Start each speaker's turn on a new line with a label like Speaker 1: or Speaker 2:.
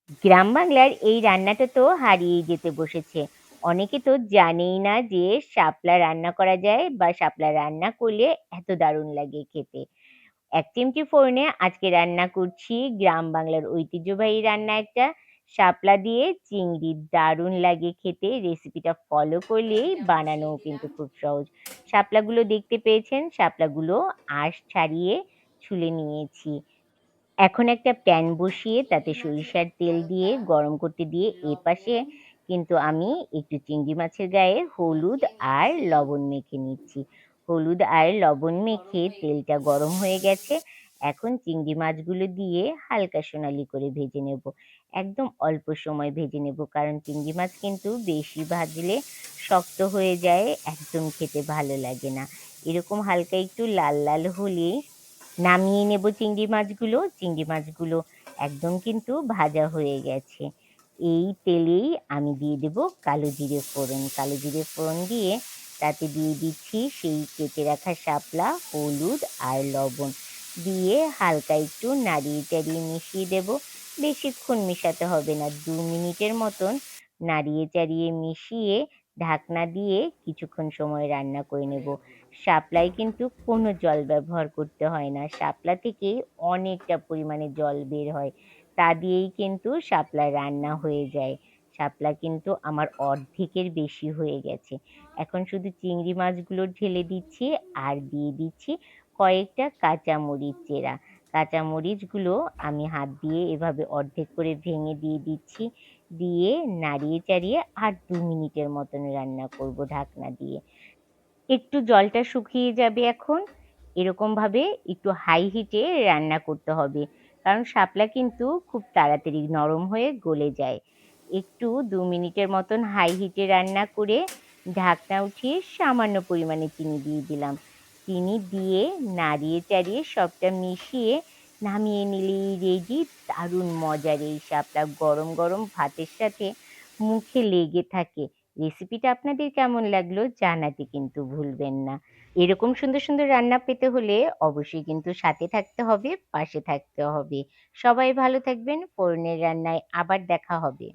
Speaker 1: গ্রাম বাংলার এই রান্নাটা তো হারিয়েই যেতে বসেছে। অনেকে তো জানেই না যে শাপলা রান্না করা যায় বা শাপলা রান্না করলে এত দারুণ লাগে খেতে। ১ চিমটি ফোড়নে আজকে রান্না করছি গ্রাম বাংলার ঐতিহ্যবাহী রান্না একটা শাপলা দিয়ে চিংড়ি। দারুণ লাগে খেতে। রেসিপিটা ফলো করলেই বানানোও কিন্তু খুব সহজ। শাপলাগুলো দেখতে পেয়েছেন, শাপলাগুলো আঁশ ছাড়িয়ে ছুলে নিয়েছি। এখন একটা প্যান বসিয়ে তাতে সরিষার তেল দিয়ে গরম করতে দিয়ে এপাশে কিন্তু আমি একটু চিংড়ি মাছের গায়ে হলুদ আর লবণ মেখে নিচ্ছি। হলুদ আর লবণ মেখে তেলটা গরম হয়ে গেছে। এখন চিংড়ি মাছগুলো দিয়ে হালকা সোনালি করে ভেজে নেব। একদম অল্প সময় ভেজে নেব, কারণ চিংড়ি মাছ কিন্তু বেশি ভাজলে শক্ত হয়ে যায়, একদম খেতে ভালো লাগে না। এরকম হালকা একটু লাল লাল হলেই নামিয়ে নেব চিংড়ি মাছগুলো। চিংড়ি মাছগুলো একদম কিন্তু ভাজা হয়ে গেছে। এই তেলেই আমি দিয়ে দেব কালো জিরে ফোড়ন। কালো জিরে ফোড়ন দিয়ে তাতে দিয়ে দিচ্ছি সেই কেটে রাখা শাপলা, হলুদ আর লবণ দিয়ে হালকা একটু নাড়িয়ে চাড়িয়ে মিশিয়ে দেব। বেশিক্ষণ মেশাতে হবে না, ২ মিনিটের মতন নাড়িয়ে চাড়িয়ে মিশিয়ে ঢাকনা দিয়ে কিছুক্ষণ সময় রান্না করে নেব। শাপলায় কিন্তু কোনো জল ব্যবহার করতে হয় না। শাপলা থেকেই অনেকটা পরিমাণে জল বের হয়। তা দিয়েই কিন্তু শাপলা রান্না হয়ে যায়। শাপলা কিন্তু আমার অর্ধেকের বেশি হয়ে গেছে। এখন শুধু চিংড়ি মাছগুলো ঢেলে দিচ্ছি আর দিয়ে দিচ্ছি কয়েকটা কাঁচামরিচ চেরা। কাঁচামরিচগুলো আমি হাত দিয়ে এভাবে অর্ধেক করে ভেঙে দিয়ে দিচ্ছি। দিয়ে নাড়িয়ে চাড়িয়ে আর ২ মিনিটের মতন রান্না করব ঢাকনা দিয়ে। একটু জলটা শুকিয়ে যাবে এখন। এরকমভাবে একটু হাই হিটে রান্না করতে হবে। কারণ শাপলা কিন্তু খুব তাড়াতাড়ি নরম হয়ে গলে যায়। একটু ২ মিনিটের মতন হাই হিটে রান্না করে ঢাকনা উঠিয়ে সামান্য পরিমাণে চিনি দিয়ে দিলাম। চিনি দিয়ে নাড়িয়ে চাড়িয়ে সবটা মিশিয়ে নামিয়ে নিলেই রেডি দারুণ মজার এই শাপলা। গরম গরম ভাতের সাথে মুখে লেগে থাকে। রেসিপিটা আপনাদের কেমন লাগলো জানাতে কিন্তু ভুলবেন না। এরকম সুন্দর সুন্দর রান্না পেতে হলে অবশ্যই কিন্তু সাথে থাকতে হবে, পাশে থাকতে হবে। সবাই ভালো থাকবেন। ফোরনের রান্নায় আবার দেখা হবে।